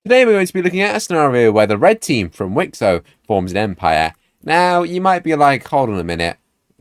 Today we're going to be looking at a scenario where the red team from WICSO forms an empire. Now, you might be like, hold on a minute,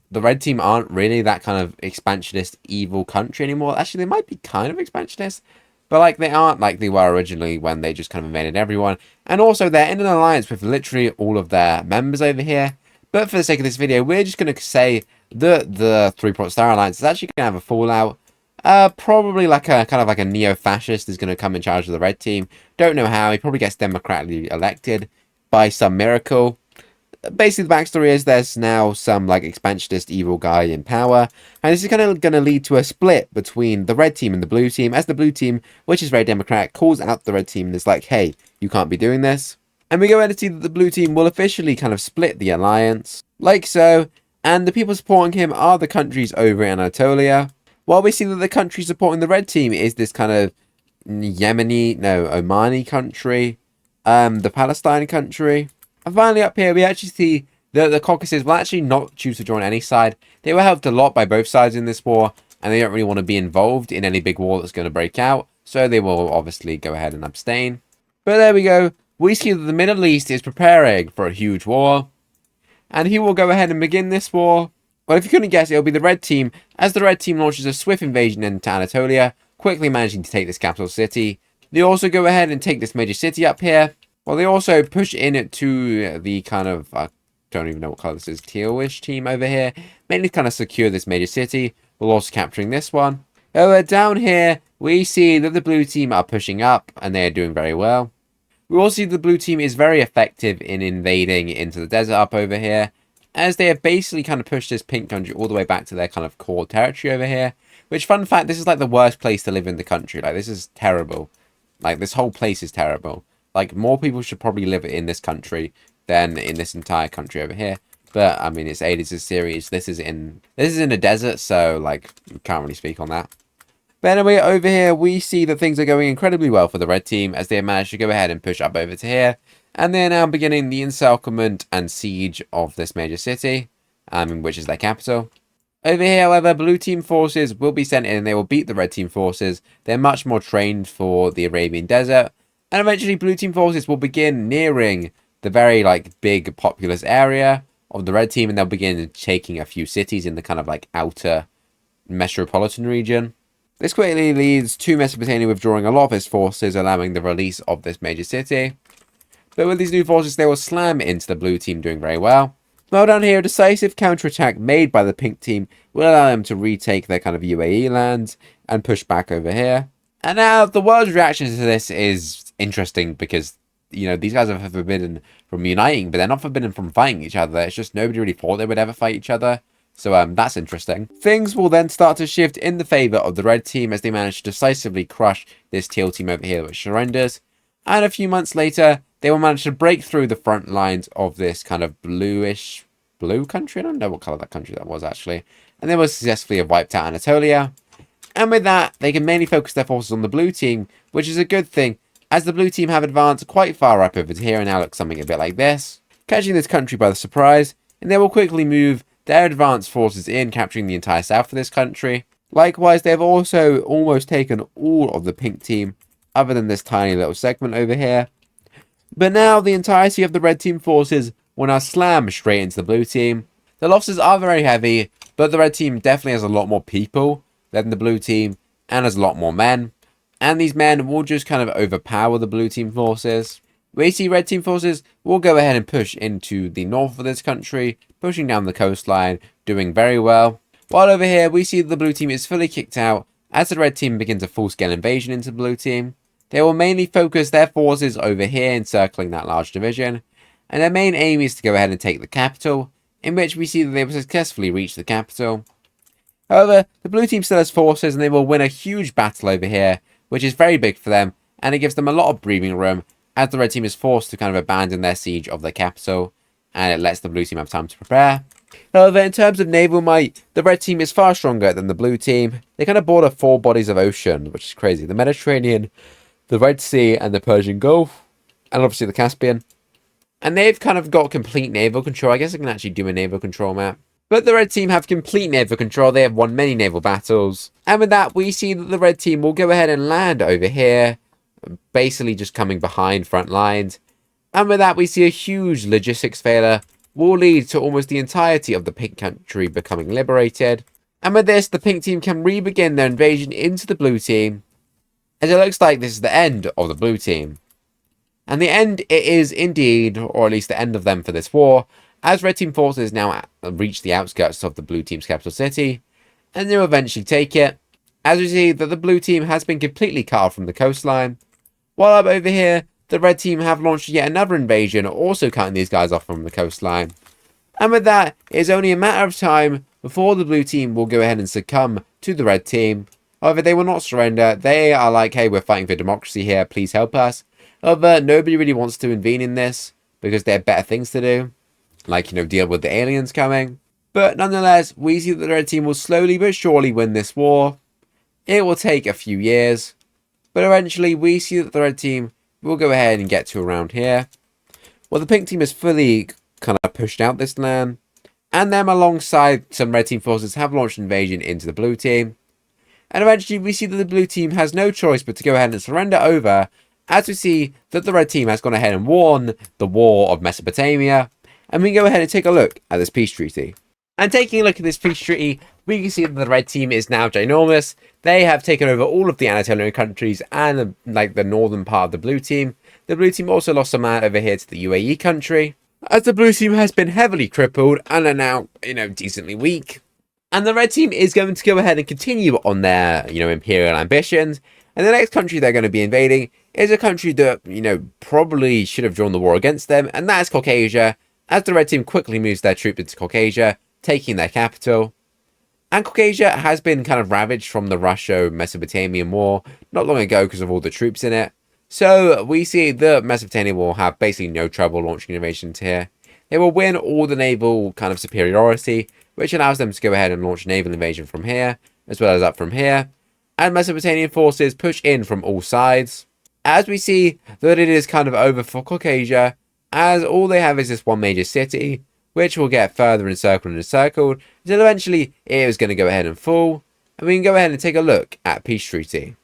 the red team aren't really that kind of expansionist evil country anymore. Actually, they might be kind of expansionist, but like they aren't like they were originally when they just kind of invaded everyone. And also, they're in an alliance with literally all of their members over here. But for the sake of this video, we're just going to say that the Three-Point Star Alliance is actually going to have a fallout. Probably like a kind of like a neo-fascist is going to come in charge of the red team. Don't know how. He probably gets democratically elected by some miracle. Basically, the backstory is there's now some like expansionist evil guy in power, and this is kind of going to lead to a split between the red team and the blue team, as the blue team, which is very democratic, calls out the red team and is like, hey, you can't be doing this. And we go ahead and see that the blue team will officially kind of split the alliance, like so, and the people supporting him are the countries over in Anatolia, while we see that the country supporting the red team is this kind of Omani country, the Palestine country. And finally up here, we actually see that the Caucasus will actually not choose to join any side. They were helped a lot by both sides in this war, and they don't really want to be involved in any big war that's going to break out, so they will obviously go ahead and abstain. But there we go. We see that the Middle East is preparing for a huge war, and who will go ahead and begin this war? Well, if you couldn't guess, it'll be the red team, as the red team launches a swift invasion into Anatolia, quickly managing to take this capital city. They also go ahead and take this major city up here. Well, they also push in to the kind of, I don't even know what color this is, tealish team over here. Mainly kind of secure this major city, while also capturing this one. Over down here, we see that the blue team are pushing up, and they are doing very well. We also see the blue team is very effective in invading into the desert up over here, as they have basically kind of pushed this pink country all the way back to their kind of core territory over here. Which, fun fact, this is like the worst place to live in the country. Like, this is terrible. Like, this whole place is terrible. Like, more people should probably live in this country than in this entire country over here. But, I mean, it's Aids' series. This is in a desert, so, like, we can't really speak on that. But anyway, over here, we see that things are going incredibly well for the red team, as they have managed to go ahead and push up over to here. And they are now beginning the encirclement and siege of this major city, which is their capital. Over here, however, blue team forces will be sent in and they will beat the red team forces. They're much more trained for the Arabian desert. And eventually, blue team forces will begin nearing the very, like, big populous area of the red team. And they'll begin taking a few cities in the kind of, like, outer metropolitan region. This quickly leads to Mesopotamia withdrawing a lot of its forces, allowing the release of this major city. But with these new forces, they will slam into the blue team, doing very well. Well, down here, a decisive counterattack made by the pink team will allow them to retake their kind of UAE lands and push back over here. And now, the world's reaction to this is interesting because, you know, these guys are forbidden from uniting, but they're not forbidden from fighting each other. It's just nobody really thought they would ever fight each other. So that's interesting. Things will then start to shift in the favour of the red team as they manage to decisively crush this teal team over here, which surrenders. And a few months later, they will manage to break through the front lines of this kind of blue country. I don't know what colour that country that was, actually. And they will successfully have wiped out Anatolia. And with that, they can mainly focus their forces on the blue team, which is a good thing, as the blue team have advanced quite far up over here and now look something a bit like this, catching this country by the surprise, and they will quickly move their advanced forces in, capturing the entire south of this country. Likewise, they have also almost taken all of the pink team, other than this tiny little segment over here. But now the entirety of the red team forces will now slam straight into the blue team. The losses are very heavy, but the red team definitely has a lot more people than the blue team, and has a lot more men. And these men will just kind of overpower the blue team forces. We see red team forces will go ahead and push into the north of this country, pushing down the coastline, doing very well. While over here, we see that the blue team is fully kicked out as the red team begins a full-scale invasion into the blue team. They will mainly focus their forces over here, encircling that large division, and their main aim is to go ahead and take the capital, in which we see that they will successfully reach the capital. However, the blue team still has forces, and they will win a huge battle over here, which is very big for them, and it gives them a lot of breathing room, as the red team is forced to kind of abandon their siege of the capital, and it lets the blue team have time to prepare. However, in terms of naval might, the red team is far stronger than the blue team. They kind of border 4 bodies of ocean, which is crazy. The Mediterranean, the Red Sea, and the Persian Gulf, and obviously the Caspian. And they've kind of got complete naval control. I guess I can actually do a naval control map. But the red team have complete naval control. They have won many naval battles. And with that, we see that the red team will go ahead and land over here, basically just coming behind front lines. And with that, we see a huge logistics failure will lead to almost the entirety of the pink country becoming liberated. And with this, the pink team can re-begin their invasion into the blue team, as it looks like this is the end of the blue team. And the end it is indeed, or at least the end of them for this war, as red team forces now reach the outskirts of the blue team's capital city, and they'll eventually take it, as we see that the blue team has been completely cut off from the coastline, while up over here, the red team have launched yet another invasion, also cutting these guys off from the coastline. And with that, it is only a matter of time before the blue team will go ahead and succumb to the red team. However, they will not surrender. They are like, hey, we're fighting for democracy here, please help us. However, nobody really wants to intervene in this, because they have better things to do. Like, deal with the aliens coming. But nonetheless, we see that the red team will slowly but surely win this war. It will take a few years. But eventually, we see that the red team will go ahead and get to around here. Well, the pink team has fully kind of pushed out this land. And them alongside some red team forces have launched an invasion into the blue team. And eventually, we see that the blue team has no choice but to go ahead and surrender over, as we see that the red team has gone ahead and won the War of Mesopotamia. And we can go ahead and take a look at this peace treaty. And taking a look at this peace treaty, we can see that the red team is now ginormous. They have taken over all of the Anatolian countries and like the northern part of the blue team. The blue team also lost some land over here to the UAE country, as the blue team has been heavily crippled and are now, decently weak. And the red team is going to go ahead and continue on their, imperial ambitions. And the next country they're going to be invading is a country that, probably should have drawn the war against them, and that is Caucasia, as the red team quickly moves their troops into Caucasia, taking their capital. And Caucasia has been kind of ravaged from the Russo-Mesopotamian War not long ago because of all the troops in it. So we see the Mesopotamia will have basically no trouble launching invasions here. They will win all the naval kind of superiority, which allows them to go ahead and launch naval invasion from here, as well as up from here. And Mesopotamian forces push in from all sides, as we see that it is kind of over for Caucasia, as all they have is this one major city, which will get further encircled and encircled, until eventually it is going to go ahead and fall. And we can go ahead and take a look at peace treaty.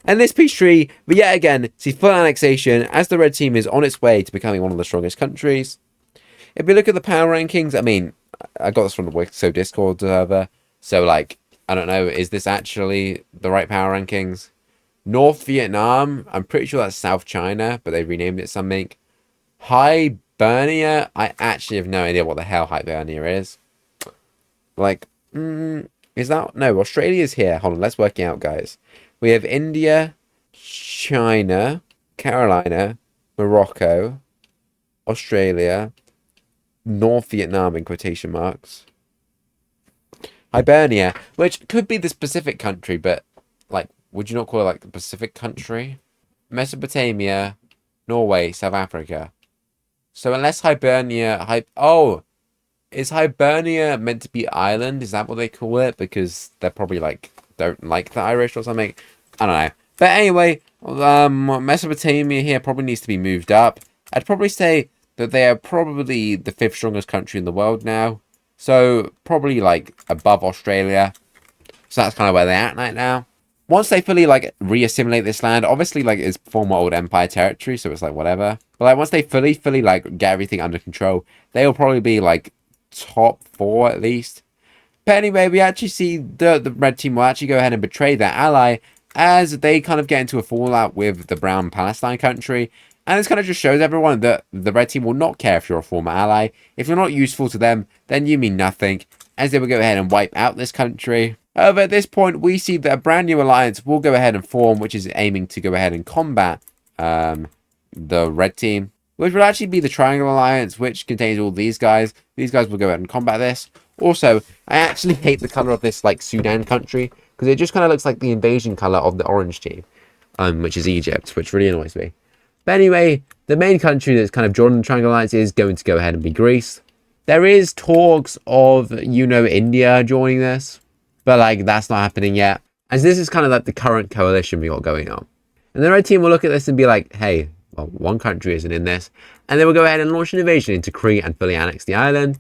And this peace treaty, we yet again see full annexation, as the red team is on its way to becoming one of the strongest countries. If we look at the power rankings, I got this from the WICSO Discord server, so I don't know, is this actually the right power rankings? North Vietnam, I'm pretty sure that's South China, but they renamed it something. Hibernia, I actually have no idea what the hell Hibernia is. Is that... No, Australia's here. Hold on, let's work it out, guys. We have India, China, Carolina, Morocco, Australia, North Vietnam in quotation marks, Hibernia, which could be the Pacific country, but, would you not call it, the Pacific country? Mesopotamia, Norway, South Africa. So unless Hibernia... is Hibernia meant to be Ireland? Is that what they call it? Because they're probably, don't like the Irish or something. I don't know. But anyway, Mesopotamia here probably needs to be moved up. I'd probably say that they are probably the 5th strongest country in the world now. So probably above Australia. So that's kind of where they're at right now. Once they fully re-assimilate this land, obviously it's former old empire territory, so it's whatever. But once they fully get everything under control, they will probably be top 4 at least. But anyway, we actually see the red team will actually go ahead and betray their ally, as they kind of get into a fallout with the brown Palestine country. And this kind of just shows everyone that the red team will not care if you're a former ally. If you're not useful to them, then you mean nothing, as they will go ahead and wipe out this country. However, at this point, we see that a brand new alliance will go ahead and form, which is aiming to go ahead and combat the red team, which will actually be the Triangle Alliance, which contains all these guys. These guys will go ahead and combat this. Also, I actually hate the color of this Sudan country, because it just kind of looks like the invasion color of the orange team, which is Egypt, which really annoys me. But anyway, the main country that's kind of joined the Triangle Alliance is going to go ahead and be Greece. There is talks of, India joining this, but that's not happening yet, as this is kind of the current coalition we got going on. And the red team will look at this and be like, hey, well, one country isn't in this, and they will go ahead and launch an invasion into Crete and fully annex the island.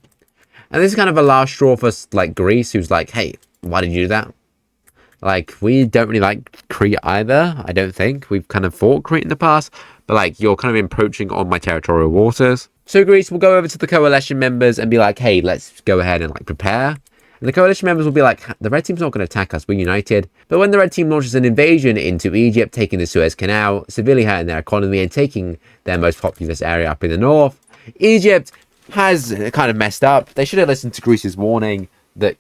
And this is kind of a last straw for Greece, who's like, hey, why did you do that? Like, we don't really like Crete either, I don't think. We've kind of fought Crete in the past, but like, you're kind of encroaching on my territorial waters. So Greece will go over to the coalition members and be like, hey, let's go ahead and like prepare. And the coalition members will be like, the red team's not going to attack us, we're united. But when the red team launches an invasion into Egypt, taking the Suez Canal, severely hurting their economy and taking their most populous area up in the north, Egypt has kind of messed up. They should have listened to Greece's warning that,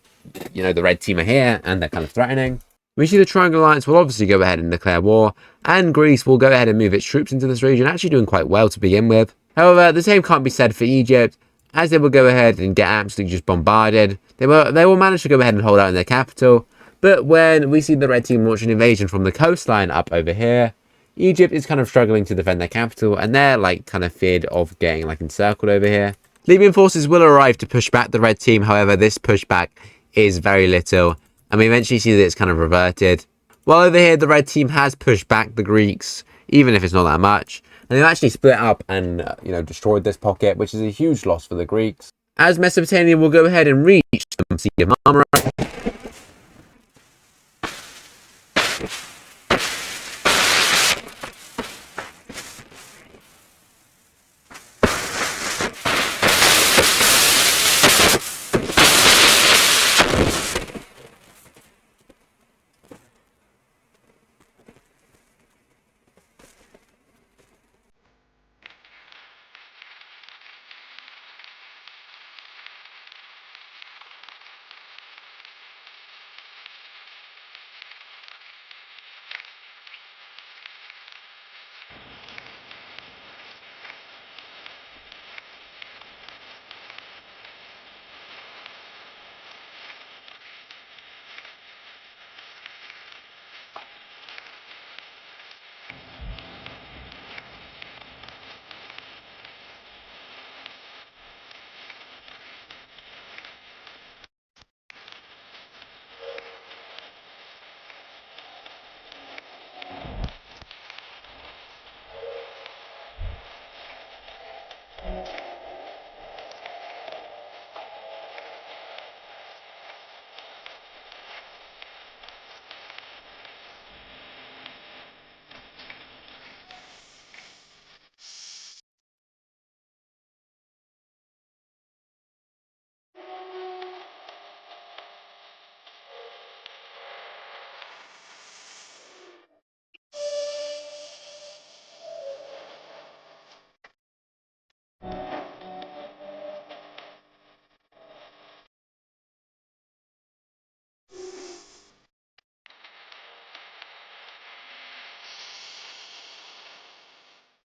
you know, the red team are here and they're kind of threatening. We see the Triangle Alliance will obviously go ahead and declare war, and Greece will go ahead and move its troops into this region, actually doing quite well to begin with. However, the same can't be said for Egypt, as they will go ahead and get absolutely just bombarded. They will manage to go ahead and hold out in their capital, but when we see the red team launch an invasion from the coastline up over here, Egypt is kind of struggling to defend their capital, and they're like kind of feared of getting like encircled over here. Libyan forces will arrive to push back the red team, however, this pushback is very little, and we eventually see that it's kind of reverted. While over here, the red team has pushed back the Greeks, even if it's not that much, and they've actually split up and, destroyed this pocket, which is a huge loss for the Greeks. As Mesopotamia will go ahead and reach the Sea of Marmara,